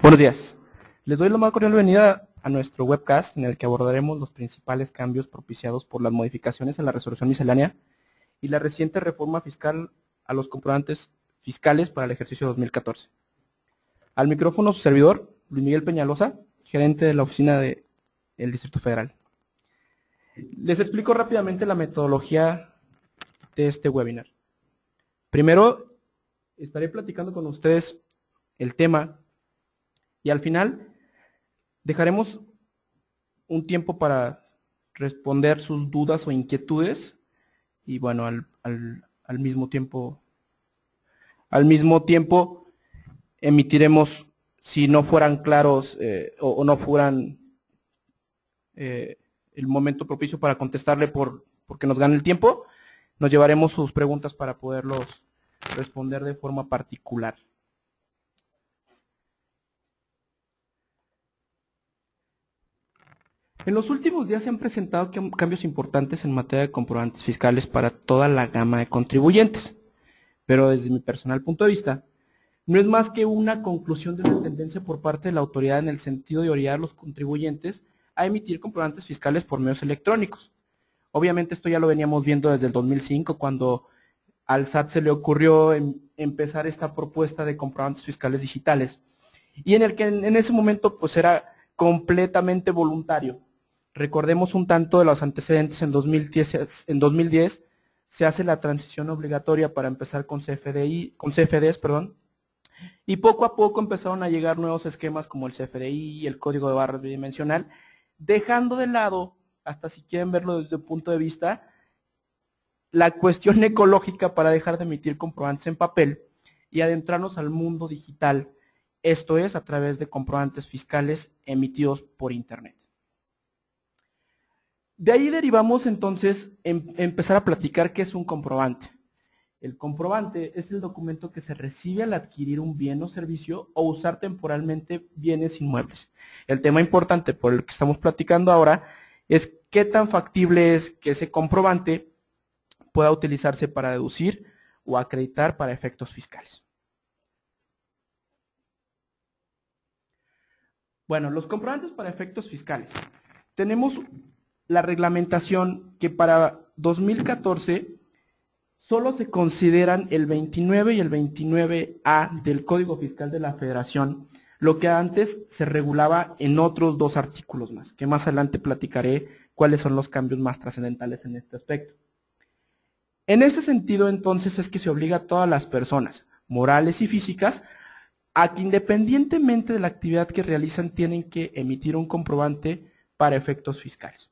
Buenos días. Les doy la más cordial bienvenida a nuestro webcast en el que abordaremos los principales cambios propiciados por las modificaciones en la resolución miscelánea y la reciente reforma fiscal a los comprobantes fiscales para el ejercicio 2014. Al micrófono su servidor, Luis Miguel Peñalosa, gerente de la oficina del Distrito Federal. Les explico rápidamente la metodología de este webinar. Primero, estaré platicando con ustedes el tema y al final dejaremos un tiempo para responder sus dudas o inquietudes y bueno, al mismo tiempo emitiremos, si no fueran claros o no fueran el momento propicio para contestarle porque nos gane el tiempo, nos llevaremos sus preguntas para poderlos responder de forma particular. En los últimos días se han presentado cambios importantes en materia de comprobantes fiscales para toda la gama de contribuyentes, pero desde mi personal punto de vista, no es más que una conclusión de una tendencia por parte de la autoridad en el sentido de orillar a los contribuyentes a emitir comprobantes fiscales por medios electrónicos. Obviamente esto ya lo veníamos viendo desde el 2005, cuando al SAT se le ocurrió empezar esta propuesta de comprobantes fiscales digitales, y en el que en ese momento pues era completamente voluntario. Recordemos un tanto de los antecedentes. En 2010 se hace la transición obligatoria para empezar con CFDs, y poco a poco empezaron a llegar nuevos esquemas como el CFDI y el código de barras bidimensional, dejando de lado, hasta si quieren verlo desde un punto de vista, la cuestión ecológica para dejar de emitir comprobantes en papel y adentrarnos al mundo digital, esto es a través de comprobantes fiscales emitidos por internet. De ahí derivamos entonces empezar a platicar qué es un comprobante. El comprobante es el documento que se recibe al adquirir un bien o servicio o usar temporalmente bienes inmuebles. El tema importante por el que estamos platicando ahora es qué tan factible es que ese comprobante pueda utilizarse para deducir o acreditar para efectos fiscales. Bueno, los comprobantes para efectos fiscales. Tenemos la reglamentación que para 2014 solo se consideran el 29 y el 29A del Código Fiscal de la Federación, lo que antes se regulaba en otros dos artículos más, que más adelante platicaré cuáles son los cambios más trascendentales en este aspecto. En ese sentido, entonces, es que se obliga a todas las personas, morales y físicas, a que independientemente de la actividad que realizan, tienen que emitir un comprobante para efectos fiscales.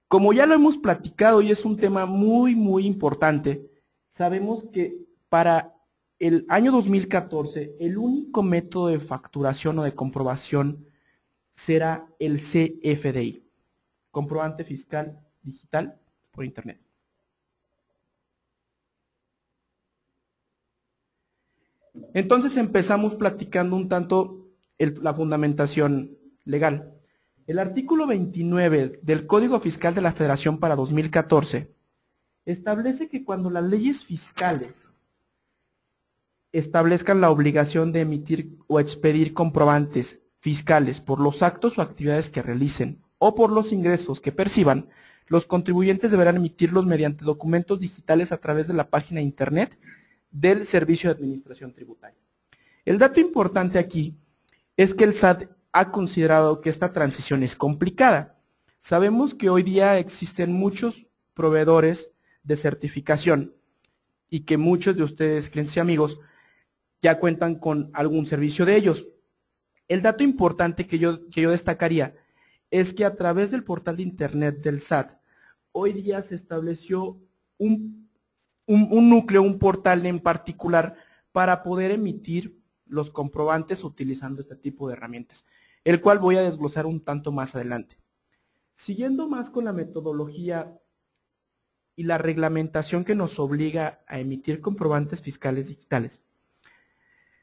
Como ya lo hemos platicado y es un tema muy importante, sabemos que para el año 2014 el único método de facturación o de comprobación será el CFDI, comprobante fiscal digital por internet. Entonces empezamos platicando un tanto la fundamentación legal. El artículo 29 del Código Fiscal de la Federación para 2014 establece que cuando las leyes fiscales establezcan la obligación de emitir o expedir comprobantes fiscales por los actos o actividades que realicen o por los ingresos que perciban, los contribuyentes deberán emitirlos mediante documentos digitales a través de la página de internet del Servicio de Administración Tributaria. El dato importante aquí es que el SAT ha considerado que esta transición es complicada. Sabemos que hoy día existen muchos proveedores de certificación y que muchos de ustedes, clientes y amigos, ya cuentan con algún servicio de ellos. El dato importante que yo destacaría es que a través del portal de internet del SAT, hoy día se estableció un núcleo, un portal en particular para poder emitir los comprobantes utilizando este tipo de herramientas, el cual voy a desglosar un tanto más adelante. Siguiendo más con la metodología y la reglamentación que nos obliga a emitir comprobantes fiscales digitales,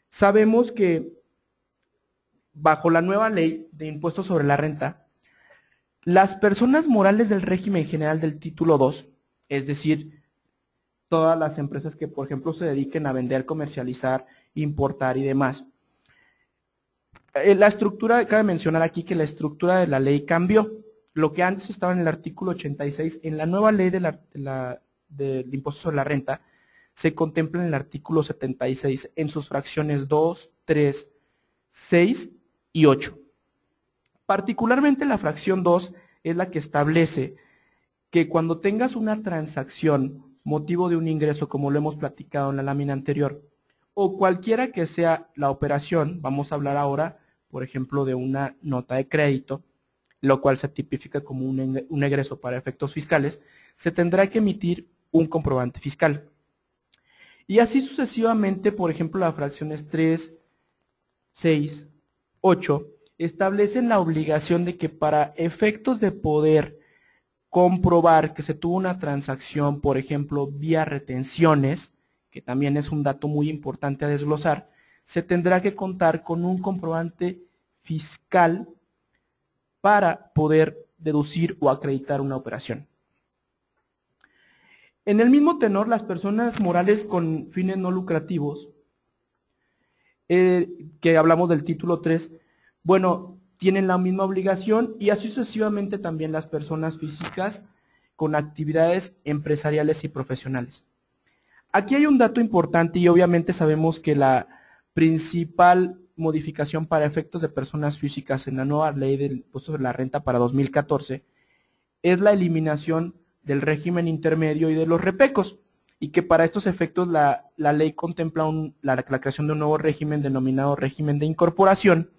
sabemos que bajo la nueva ley de impuestos sobre la renta, las personas morales del régimen general del título 2, es decir, todas las empresas que, por ejemplo, se dediquen a vender, comercializar, importar y demás, La estructura, cabe mencionar aquí que la estructura de la ley cambió. Lo que antes estaba en el artículo 86, en la nueva ley del impuesto sobre la renta, se contempla en el artículo 76 en sus fracciones 2, 3, 6 y 8. Particularmente la fracción 2 es la que establece que cuando tengas una transacción motivo de un ingreso, como lo hemos platicado en la lámina anterior, o cualquiera que sea la operación, vamos a hablar ahora, por ejemplo, de una nota de crédito, lo cual se tipifica como un egreso para efectos fiscales, se tendrá que emitir un comprobante fiscal. Y así sucesivamente, por ejemplo, las fracciones 3, 6, 8, establecen la obligación de que para efectos de poder comprobar que se tuvo una transacción, por ejemplo, vía retenciones, que también es un dato muy importante a desglosar, se tendrá que contar con un comprobante fiscal para poder deducir o acreditar una operación. En el mismo tenor, las personas morales con fines no lucrativos, que hablamos del título 3, bueno, tienen la misma obligación y así sucesivamente también las personas físicas con actividades empresariales y profesionales. Aquí hay un dato importante y obviamente sabemos que la principal modificación para efectos de personas físicas en la nueva ley del impuesto sobre la renta para 2014 es la eliminación del régimen intermedio y de los repecos, y que para estos efectos la ley contempla la creación de un nuevo régimen denominado régimen de incorporación,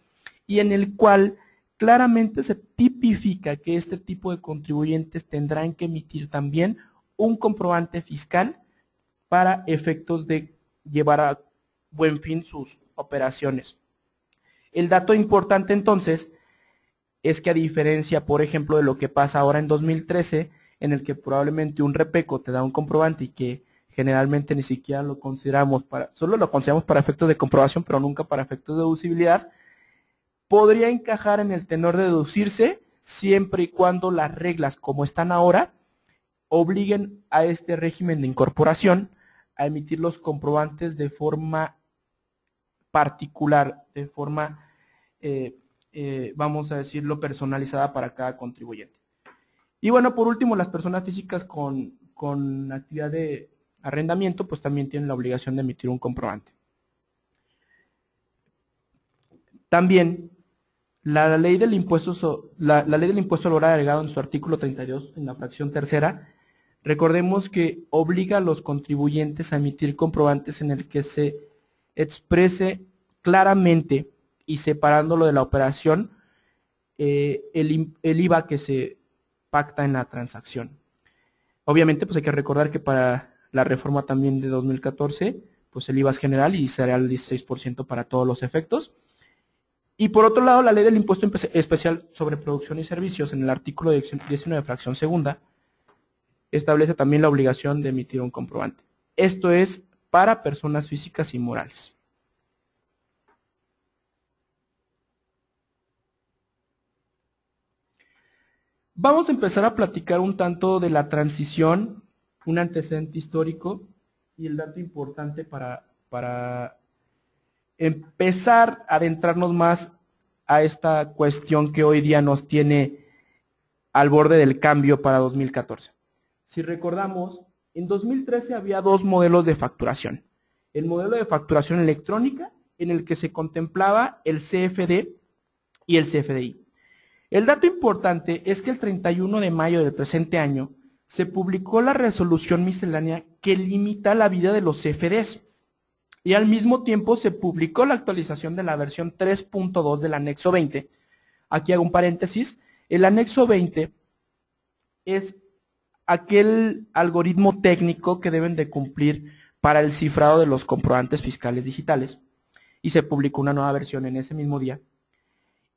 y en el cual claramente se tipifica que este tipo de contribuyentes tendrán que emitir también un comprobante fiscal para efectos de llevar a buen fin sus operaciones. El dato importante entonces es que a diferencia, por ejemplo, de lo que pasa ahora en 2013, en el que probablemente un repeco te da un comprobante y que generalmente ni siquiera lo consideramos solo lo consideramos para efectos de comprobación, pero nunca para efectos de deducibilidad, podría encajar en el tenor de deducirse siempre y cuando las reglas como están ahora obliguen a este régimen de incorporación a emitir los comprobantes de forma particular, de forma, vamos a decirlo, personalizada para cada contribuyente. Y bueno, por último, las personas físicas con actividad de arrendamiento, pues también tienen la obligación de emitir un comprobante. También, la ley del impuesto al valor agregado en su artículo 32, en la fracción tercera, recordemos que obliga a los contribuyentes a emitir comprobantes en el que se exprese claramente y separándolo de la operación el IVA que se pacta en la transacción. Obviamente, pues hay que recordar que para la reforma también de 2014, pues el IVA es general y será el 16% para todos los efectos. Y por otro lado, la ley del impuesto especial sobre producción y servicios, en el artículo 19, fracción segunda, establece también la obligación de emitir un comprobante. Esto es para personas físicas y morales. Vamos a empezar a platicar un tanto de la transición, un antecedente histórico y el dato importante para empezar a adentrarnos más a esta cuestión que hoy día nos tiene al borde del cambio para 2014. Si recordamos, en 2013 había dos modelos de facturación. El modelo de facturación electrónica, en el que se contemplaba el CFD y el CFDI. El dato importante es que el 31 de mayo del presente año se publicó la resolución miscelánea que limita la vida de los CFDs. Y al mismo tiempo se publicó la actualización de la versión 3.2 del anexo 20. Aquí hago un paréntesis. El anexo 20 es aquel algoritmo técnico que deben de cumplir para el cifrado de los comprobantes fiscales digitales. Y se publicó una nueva versión en ese mismo día.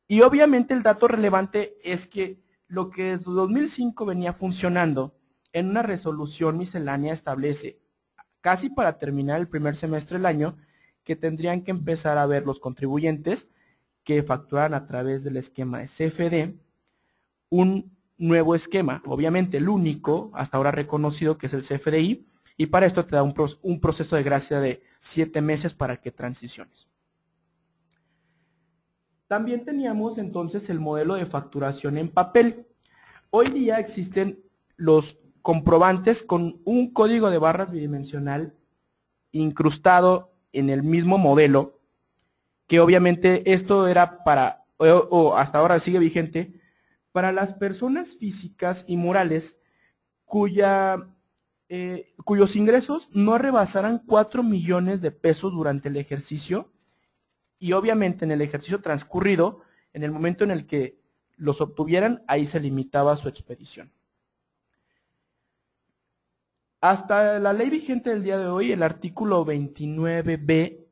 Y obviamente el dato relevante es que lo que desde 2005 venía funcionando en una resolución miscelánea establece, casi para terminar el primer semestre del año, que tendrían que empezar a ver los contribuyentes que facturan a través del esquema de CFD un nuevo esquema, obviamente el único hasta ahora reconocido, que es el CFDI, y para esto te da un proceso de gracia de 7 meses para que transiciones. También teníamos entonces el modelo de facturación en papel. Hoy día existen los comprobantes con un código de barras bidimensional incrustado en el mismo modelo, que obviamente esto era para, o hasta ahora sigue vigente, para las personas físicas y morales cuyos ingresos no rebasaran 4 millones de pesos durante el ejercicio, y obviamente en el ejercicio transcurrido, en el momento en el que los obtuvieran, ahí se limitaba su expedición. Hasta la ley vigente del día de hoy, el artículo 29b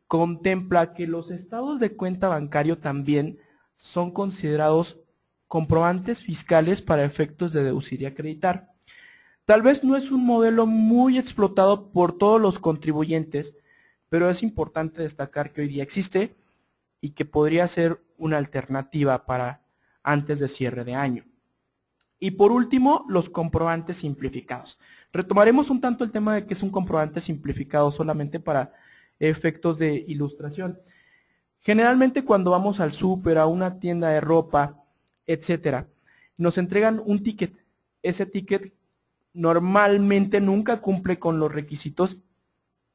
contempla que los estados de cuenta bancario también son considerados comprobantes fiscales para efectos de deducir y acreditar. Tal vez no es un modelo muy explotado por todos los contribuyentes, pero es importante destacar que hoy día existe y que podría ser una alternativa para antes de cierre de año. Y por último, los comprobantes simplificados. Retomaremos un tanto el tema de qué es un comprobante simplificado solamente para efectos de ilustración. Generalmente cuando vamos al súper, a una tienda de ropa, etcétera, nos entregan un ticket. Ese ticket normalmente nunca cumple con los requisitos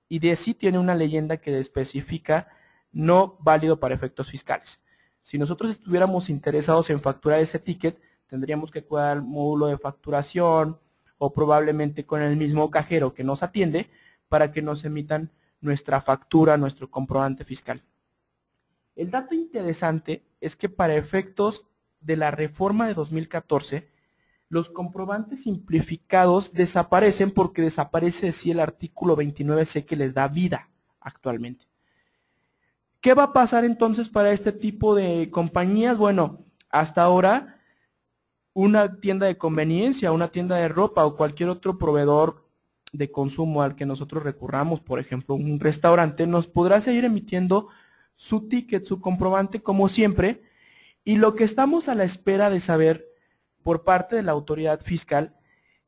y de sí tiene una leyenda que especifica no válido para efectos fiscales. Si nosotros estuviéramos interesados en facturar ese ticket, tendríamos que acudir al módulo de facturación o probablemente con el mismo cajero que nos atiende para que nos emitan nuestra factura, nuestro comprobante fiscal. El dato interesante es que para efectos de la reforma de 2014, los comprobantes simplificados desaparecen porque desaparece así el artículo 29C que les da vida actualmente. ¿Qué va a pasar entonces para este tipo de compañías? Bueno, hasta ahora una tienda de conveniencia, una tienda de ropa o cualquier otro proveedor de consumo al que nosotros recurramos, por ejemplo un restaurante, nos podrá seguir emitiendo su ticket, su comprobante como siempre, y lo que estamos a la espera de saber por parte de la autoridad fiscal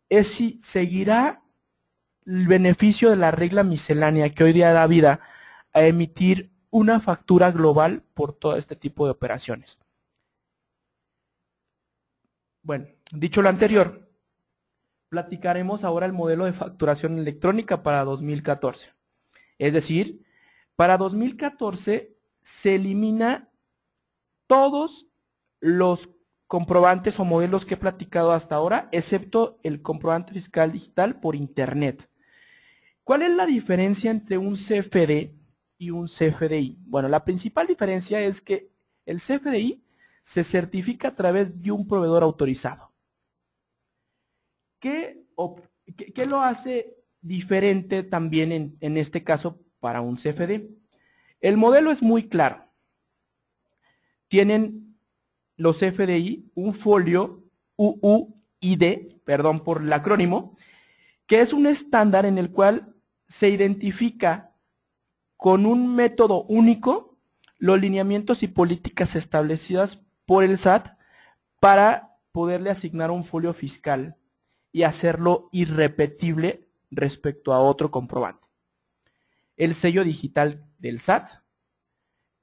es si seguirá el beneficio de la regla miscelánea que hoy día da vida a emitir una factura global por todo este tipo de operaciones. Bueno, dicho lo anterior, platicaremos ahora el modelo de facturación electrónica para 2014. Es decir, para 2014 se elimina todos los comprobantes o modelos que he platicado hasta ahora, excepto el comprobante fiscal digital por internet. ¿Cuál es la diferencia entre un CFD y un CFDI? Bueno, la principal diferencia es que el CFDI se certifica a través de un proveedor autorizado. ¿Qué lo hace diferente también en este caso para un CFD? El modelo es muy claro. Tienen los CFDI un folio UUID, perdón por el acrónimo, que es un estándar en el cual se identifica con un método único los lineamientos y políticas establecidas por el SAT para poderle asignar un folio fiscal y hacerlo irrepetible respecto a otro comprobante. El sello digital del SAT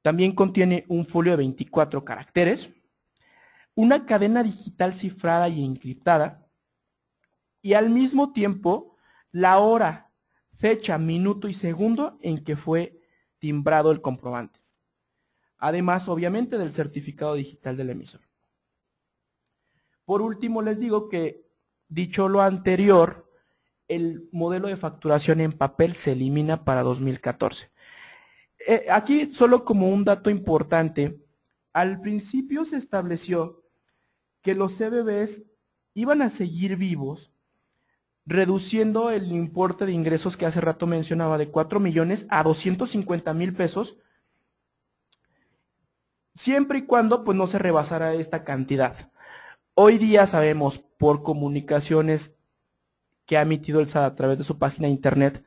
también contiene un folio de 24 caracteres, una cadena digital cifrada y encriptada, y al mismo tiempo la hora, fecha, minuto y segundo en que fue timbrado el comprobante. Además, obviamente, del certificado digital del emisor. Por último, les digo que, dicho lo anterior, el modelo de facturación en papel se elimina para 2014. Aquí, solo como un dato importante, al principio se estableció que los CBBs iban a seguir vivos, reduciendo el importe de ingresos que hace rato mencionaba de 4 millones a 250,000 pesos, siempre y cuando pues no se rebasara esta cantidad. Hoy día sabemos por comunicaciones que ha emitido el SAT a través de su página de internet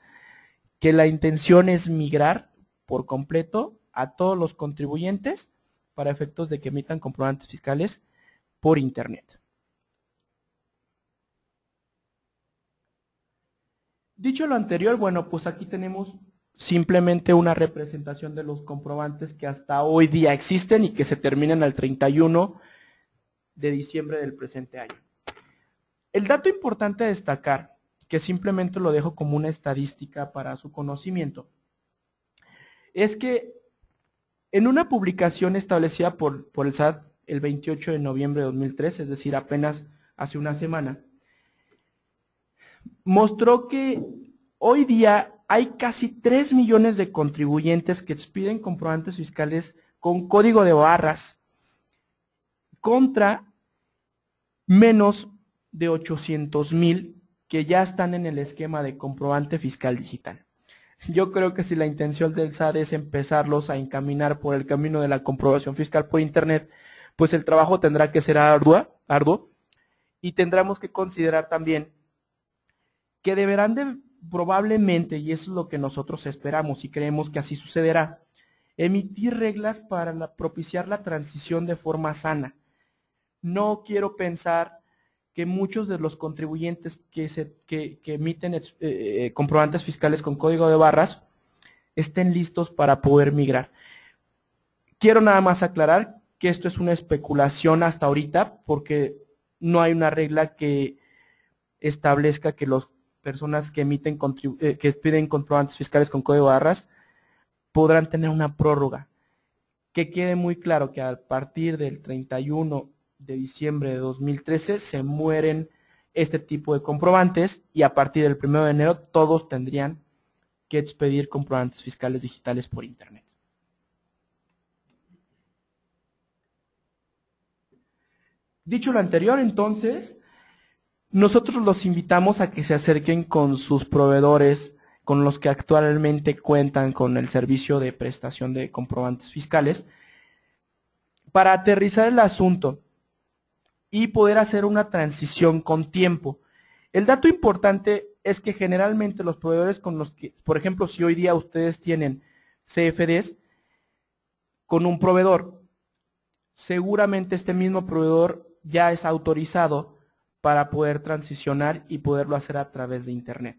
que la intención es migrar por completo a todos los contribuyentes para efectos de que emitan comprobantes fiscales por internet. Dicho lo anterior, bueno, pues aquí tenemos simplemente una representación de los comprobantes que hasta hoy día existen y que se terminan al 31 de diciembre del presente año. El dato importante a destacar, que simplemente lo dejo como una estadística para su conocimiento, es que en una publicación establecida por el SAT el 28 de noviembre de 2003, es decir, apenas hace una semana, mostró que hoy día hay casi 3 millones de contribuyentes que expiden comprobantes fiscales con código de barras contra menos de 800,000 que ya están en el esquema de comprobante fiscal digital. Yo creo que si la intención del SAT es empezarlos a encaminar por el camino de la comprobación fiscal por internet, pues el trabajo tendrá que ser arduo y tendremos que considerar también que deberán de probablemente, y eso es lo que nosotros esperamos y creemos que así sucederá, emitir reglas para propiciar la transición de forma sana. No quiero pensar que muchos de los contribuyentes que emiten comprobantes fiscales con código de barras estén listos para poder migrar. Quiero nada más aclarar que esto es una especulación hasta ahorita porque no hay una regla que establezca que las personas que piden comprobantes fiscales con código de barras podrán tener una prórroga. Que quede muy claro que a partir del 31 de diciembre de 2013 se mueren este tipo de comprobantes y a partir del 1 de enero todos tendrían que expedir comprobantes fiscales digitales por internet. Dicho lo anterior, entonces, nosotros los invitamos a que se acerquen con sus proveedores, con los que actualmente cuentan con el servicio de prestación de comprobantes fiscales, para aterrizar el asunto y poder hacer una transición con tiempo. El dato importante es que generalmente los proveedores con los que, por ejemplo, si hoy día ustedes tienen CFDs con un proveedor, seguramente este mismo proveedor ya es autorizado para poder transicionar y poderlo hacer a través de internet.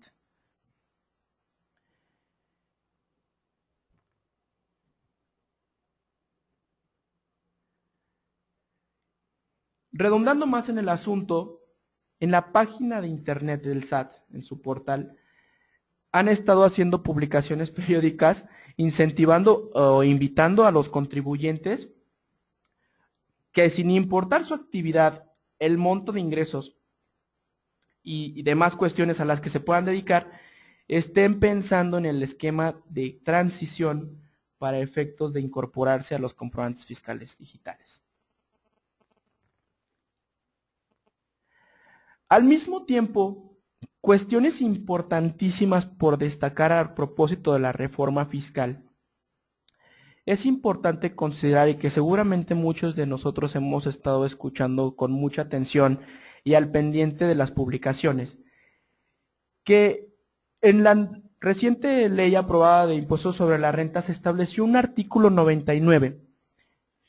Redundando más en el asunto, en la página de internet del SAT, en su portal, han estado haciendo publicaciones periódicas incentivando o invitando a los contribuyentes que sin importar su actividad, el monto de ingresos y demás cuestiones a las que se puedan dedicar, estén pensando en el esquema de transición para efectos de incorporarse a los comprobantes fiscales digitales. Al mismo tiempo, cuestiones importantísimas por destacar a propósito de la reforma fiscal. Es importante considerar y que seguramente muchos de nosotros hemos estado escuchando con mucha atención y al pendiente de las publicaciones, que en la reciente ley aprobada de impuestos sobre la renta se estableció un artículo 99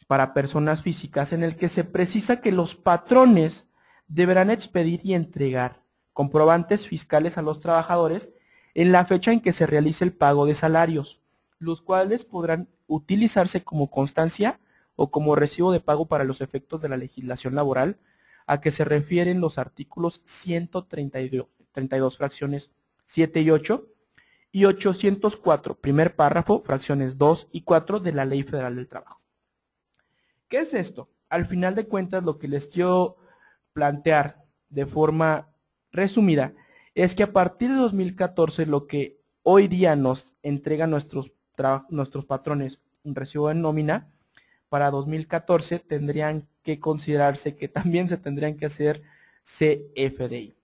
para personas físicas en el que se precisa que los patrones deberán expedir y entregar comprobantes fiscales a los trabajadores en la fecha en que se realice el pago de salarios, los cuales podrán utilizarse como constancia o como recibo de pago para los efectos de la legislación laboral a que se refieren los artículos 132 fracciones 7 y 8 y 804, primer párrafo, fracciones 2 y 4 de la Ley Federal del Trabajo. ¿Qué es esto? Al final de cuentas, lo que les quiero plantear de forma resumida es que a partir de 2014 lo que hoy día nos entregan nuestros patrones un recibo de nómina, para 2014 tendrían que considerarse que también se tendrían que hacer CFDI.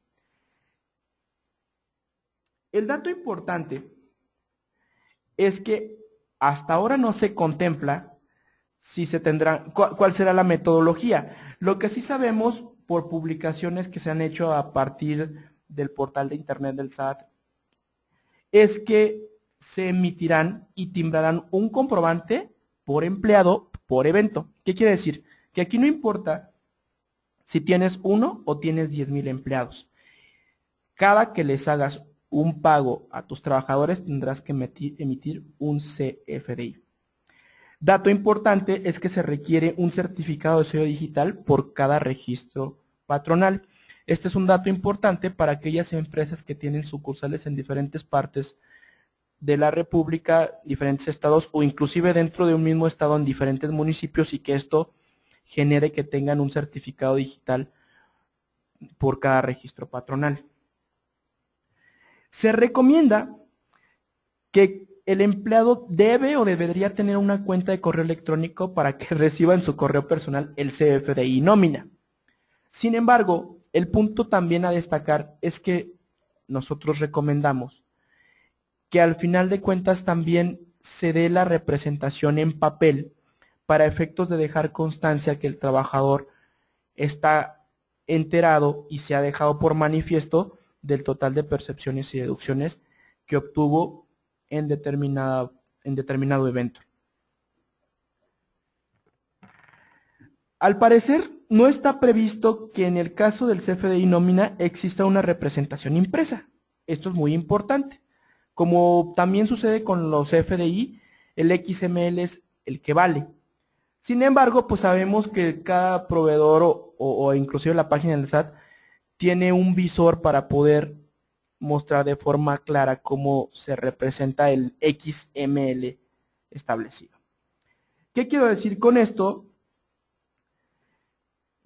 El dato importante es que hasta ahora no se contempla si se tendrá, cuál será la metodología. Lo que sí sabemos por publicaciones que se han hecho a partir del portal de internet del SAT es que se emitirán y timbrarán un comprobante por empleado por evento. ¿Qué quiere decir? Que aquí no importa si tienes 1 o tienes 10,000 empleados. Cada que les hagas un pago a tus trabajadores, tendrás que emitir un CFDI. Dato importante es que se requiere un certificado de sello digital por cada registro patronal. Este es un dato importante para aquellas empresas que tienen sucursales en diferentes partes de la República, diferentes estados o inclusive dentro de un mismo estado en diferentes municipios, y que esto genere que tengan un certificado digital por cada registro patronal. Se recomienda que el empleado debe o debería tener una cuenta de correo electrónico para que reciba en su correo personal el CFDI nómina. Sin embargo, el punto también a destacar es que nosotros recomendamos que al final de cuentas también se dé la representación en papel para efectos de dejar constancia que el trabajador está enterado y se ha dejado por manifiesto del total de percepciones y deducciones que obtuvo en determinado evento. Al parecer, no está previsto que en el caso del CFDI nómina exista una representación impresa. Esto es muy importante. Como también sucede con los CFDI, el XML es el que vale. Sin embargo, pues sabemos que cada proveedor o inclusive la página del SAT tiene un visor para poder mostrar de forma clara cómo se representa el XML establecido. ¿Qué quiero decir con esto?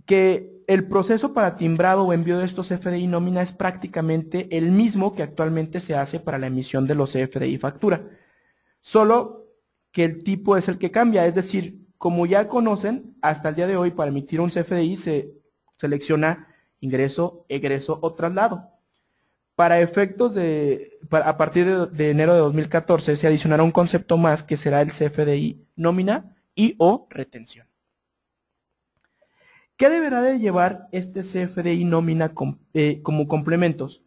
Que el proceso para timbrado o envío de estos CFDI nómina es prácticamente el mismo que actualmente se hace para la emisión de los CFDI factura, solo que el tipo es el que cambia. Es decir, como ya conocen, hasta el día de hoy para emitir un CFDI se selecciona ingreso, egreso o traslado. Para efectos a partir de enero de 2014 se adicionará un concepto más que será el CFDI nómina y o retención. ¿Qué deberá de llevar este CFDI nómina como complementos?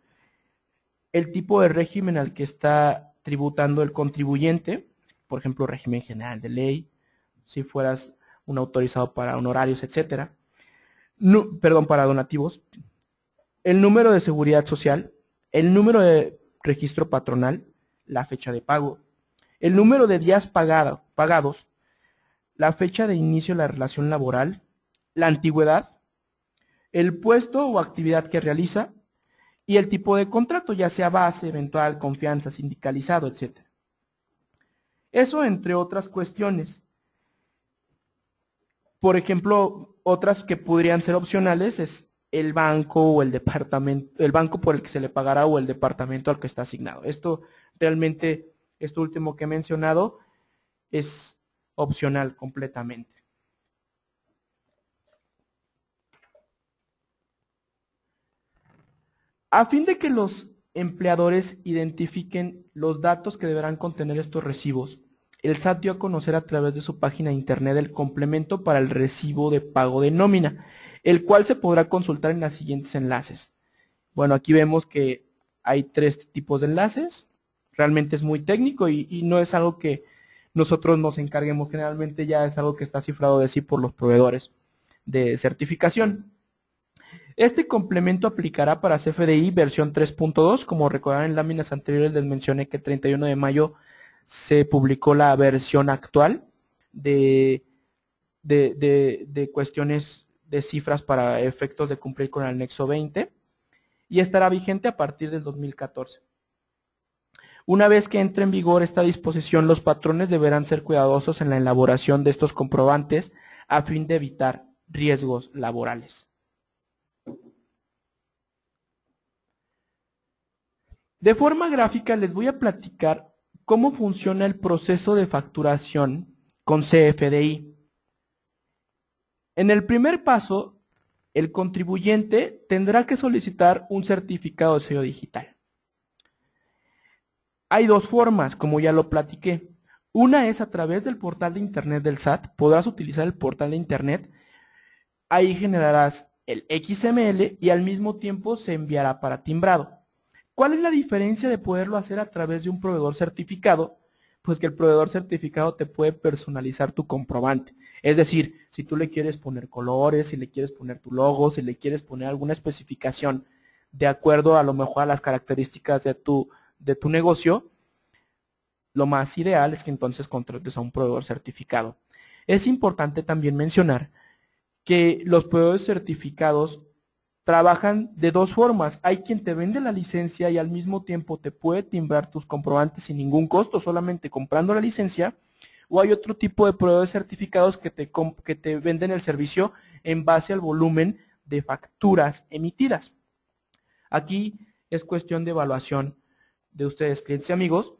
El tipo de régimen al que está tributando el contribuyente, por ejemplo, régimen general de ley, si fueras un autorizado para honorarios, etcétera. No, perdón, para donativos. El número de seguridad social, el número de registro patronal, la fecha de pago, el número de días pagados, la fecha de inicio de la relación laboral, la antigüedad, el puesto o actividad que realiza y el tipo de contrato, ya sea base, eventual, confianza, sindicalizado, etc. Eso entre otras cuestiones. Por ejemplo, otras que podrían ser opcionales es el banco o el departamento, el banco por el que se le pagará o el departamento al que está asignado. Esto realmente, esto último que he mencionado, es opcional completamente. A fin de que los empleadores identifiquen los datos que deberán contener estos recibos, el SAT dio a conocer a través de su página de internet el complemento para el recibo de pago de nómina, el cual se podrá consultar en los siguientes enlaces. Bueno, aquí vemos que hay 3 tipos de enlaces. Realmente es muy técnico y no es algo que nosotros nos encarguemos. Generalmente ya es algo que está cifrado de sí por los proveedores de certificación. Este complemento aplicará para CFDI versión 3.2. Como recordarán en láminas anteriores les mencioné que el 31 de mayo se publicó la versión actual de cuestiones de cifras para efectos de cumplir con el anexo 20 y estará vigente a partir del 2014. Una vez que entre en vigor esta disposición, los patrones deberán ser cuidadosos en la elaboración de estos comprobantes a fin de evitar riesgos laborales. De forma gráfica les voy a platicar cómo funciona el proceso de facturación con CFDI. En el primer paso, el contribuyente tendrá que solicitar un certificado de sello digital. Hay 2 formas, como ya lo platiqué. Una es a través del portal de internet del SAT. Podrás utilizar el portal de internet. Ahí generarás el XML y al mismo tiempo se enviará para timbrado. ¿Cuál es la diferencia de poderlo hacer a través de un proveedor certificado? Pues que el proveedor certificado te puede personalizar tu comprobante. Es decir, si tú le quieres poner colores, si le quieres poner tu logo, si le quieres poner alguna especificación de acuerdo a lo mejor a las características de tu negocio, lo más ideal es que entonces contrates a un proveedor certificado. Es importante también mencionar que los proveedores certificados trabajan de dos formas. Hay quien te vende la licencia y al mismo tiempo te puede timbrar tus comprobantes sin ningún costo, solamente comprando la licencia, o hay otro tipo de proveedores certificados que te venden el servicio en base al volumen de facturas emitidas. Aquí es cuestión de evaluación de ustedes, clientes y amigos,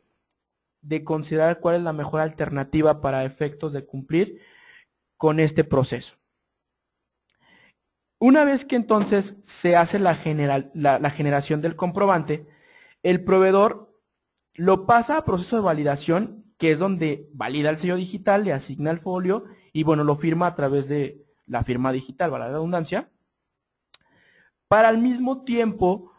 de considerar cuál es la mejor alternativa para efectos de cumplir con este proceso. Una vez que entonces se hace la generación del comprobante, el proveedor lo pasa a proceso de validación, que es donde valida el sello digital, le asigna el folio y bueno, lo firma a través de la firma digital, para la redundancia, para al mismo tiempo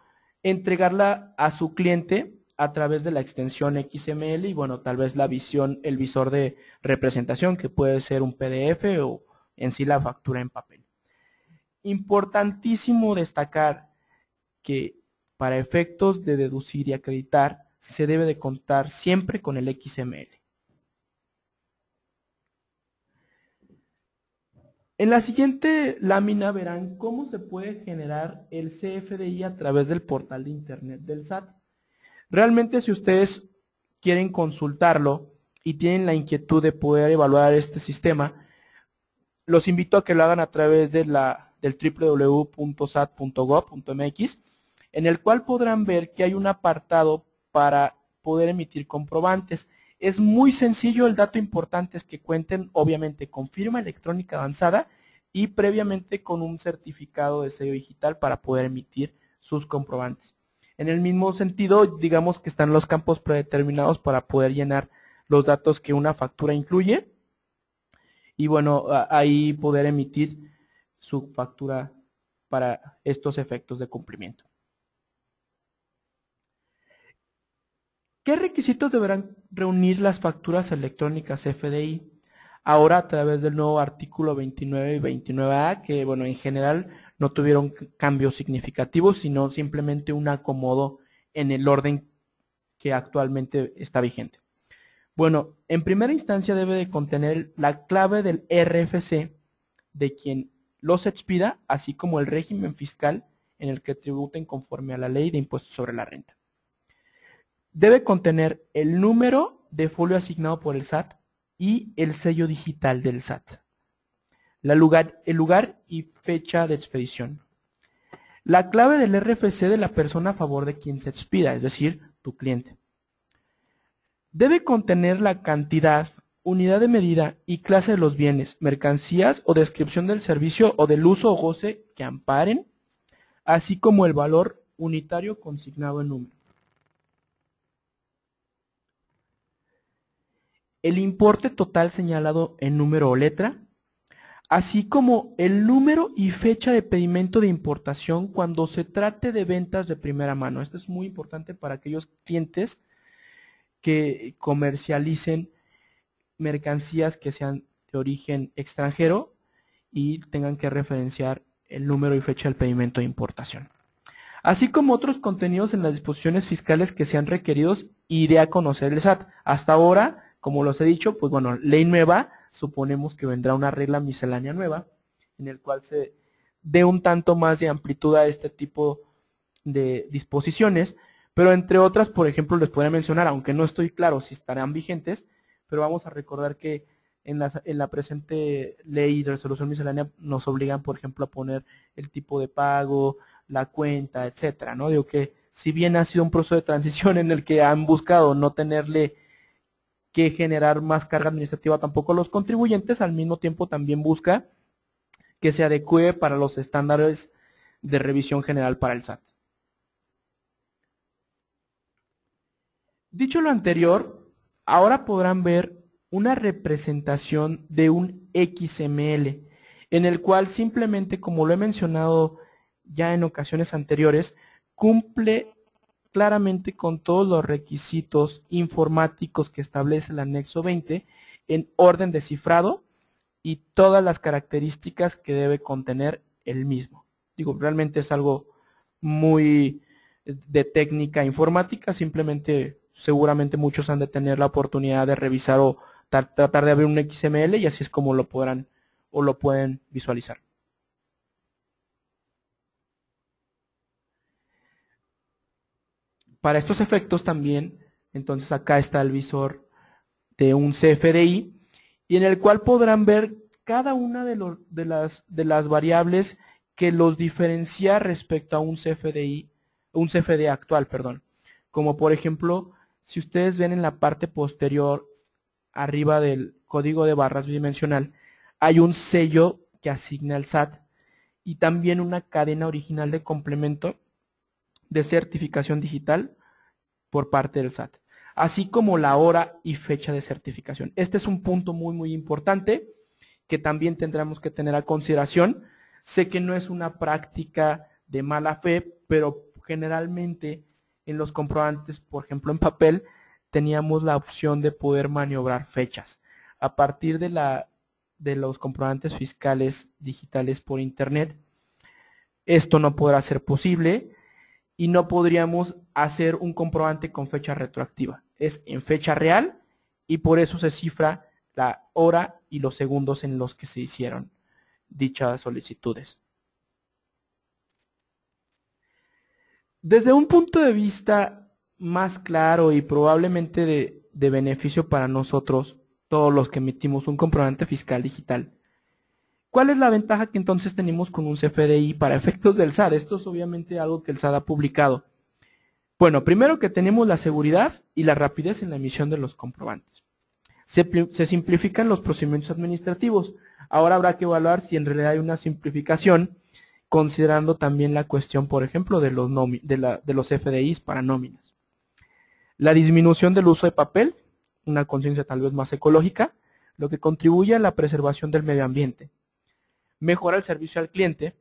entregarla a su cliente a través de la extensión XML y bueno, tal vez el visor de representación, que puede ser un PDF o en sí la factura en papel. Importantísimo destacar que para efectos de deducir y acreditar se debe de contar siempre con el XML. En la siguiente lámina verán cómo se puede generar el CFDI a través del portal de internet del SAT. Realmente, si ustedes quieren consultarlo y tienen la inquietud de poder evaluar este sistema, los invito a que lo hagan a través de del www.sat.gov.mx, en el cual podrán ver que hay un apartado para poder emitir comprobantes. Es muy sencillo, el dato importante es que cuenten obviamente con firma electrónica avanzada y previamente con un certificado de sello digital para poder emitir sus comprobantes. En el mismo sentido, digamos que están los campos predeterminados para poder llenar los datos que una factura incluye y bueno, ahí poder emitir su factura para estos efectos de cumplimiento. ¿Qué requisitos deberán reunir las facturas electrónicas FDI? Ahora a través del nuevo artículo 29 y 29A, que bueno, en general no tuvieron cambios significativos, sino simplemente un acomodo en el orden que actualmente está vigente. Bueno, en primera instancia debe de contener la clave del RFC de quien los expida, así como el régimen fiscal en el que tributen conforme a la ley de impuestos sobre la renta. Debe contener el número de folio asignado por el SAT y el sello digital del SAT. El lugar y fecha de expedición. La clave del RFC de la persona a favor de quien se expida, es decir, tu cliente. Debe contener la cantidad, unidad de medida y clase de los bienes, mercancías o descripción del servicio o del uso o goce que amparen, así como el valor unitario consignado en número. El importe total señalado en número o letra, así como el número y fecha de pedimento de importación cuando se trate de ventas de primera mano. Esto es muy importante para aquellos clientes que comercialicen mercancías que sean de origen extranjero y tengan que referenciar el número y fecha del pedimento de importación. Así como otros contenidos en las disposiciones fiscales que sean requeridos y dé a conocer el SAT. Hasta ahora, como los he dicho, pues bueno, ley nueva, suponemos que vendrá una regla miscelánea nueva, en el cual se dé un tanto más de amplitud a este tipo de disposiciones, pero entre otras, por ejemplo, les podría mencionar, aunque no estoy claro si estarán vigentes, pero vamos a recordar que en la presente ley de resolución miscelánea nos obligan, por ejemplo, a poner el tipo de pago, la cuenta, etcétera, ¿no? Digo que si bien ha sido un proceso de transición en el que han buscado no tenerle que generar más carga administrativa tampoco a los contribuyentes, al mismo tiempo también busca que se adecue para los estándares de revisión general para el SAT. Dicho lo anterior, ahora podrán ver una representación de un XML, en el cual simplemente, como lo he mencionado ya en ocasiones anteriores, cumple claramente con todos los requisitos informáticos que establece el anexo 20 en orden de cifrado y todas las características que debe contener el mismo. Digo, realmente es algo muy de técnica informática, simplemente seguramente muchos han de tener la oportunidad de revisar o tratar de abrir un XML y así es como lo podrán o lo pueden visualizar. Para estos efectos también, entonces acá está el visor de un CFDI y en el cual podrán ver cada una de las variables que los diferencia respecto a un CFDI, un CFD actual, perdón. Como por ejemplo, si ustedes ven en la parte posterior, arriba del código de barras bidimensional, hay un sello que asigna el SAT y también una cadena original de complemento de certificación digital por parte del SAT, así como la hora y fecha de certificación. Este es un punto muy importante que también tendremos que tener a consideración. Sé que no es una práctica de mala fe, pero generalmente en los comprobantes, por ejemplo en papel, teníamos la opción de poder maniobrar fechas. A partir de los comprobantes fiscales digitales por internet, esto no podrá ser posible y no podríamos hacer un comprobante con fecha retroactiva. Es en fecha real y por eso se cifra la hora y los segundos en los que se hicieron dichas solicitudes. Desde un punto de vista más claro y probablemente de beneficio para nosotros, todos los que emitimos un comprobante fiscal digital, ¿cuál es la ventaja que entonces tenemos con un CFDI para efectos del SAT? Esto es obviamente algo que el SAT ha publicado. Bueno, primero que tenemos la seguridad y la rapidez en la emisión de los comprobantes. Se simplifican los procedimientos administrativos. Ahora habrá que evaluar si en realidad hay una simplificación, considerando también la cuestión, por ejemplo, de los FDIs para nóminas. La disminución del uso de papel, una conciencia tal vez más ecológica, lo que contribuye a la preservación del medio ambiente. Mejora el servicio al cliente,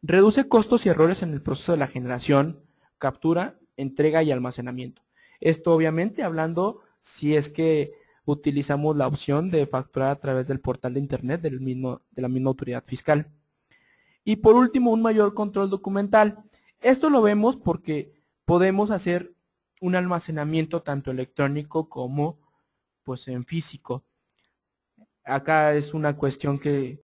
reduce costos y errores en el proceso de la generación, captura, entrega y almacenamiento. Esto obviamente hablando si es que utilizamos la opción de facturar a través del portal de internet de la misma autoridad fiscal. Y por último, un mayor control documental. Esto lo vemos porque podemos hacer un almacenamiento tanto electrónico como pues en físico. Acá es una cuestión que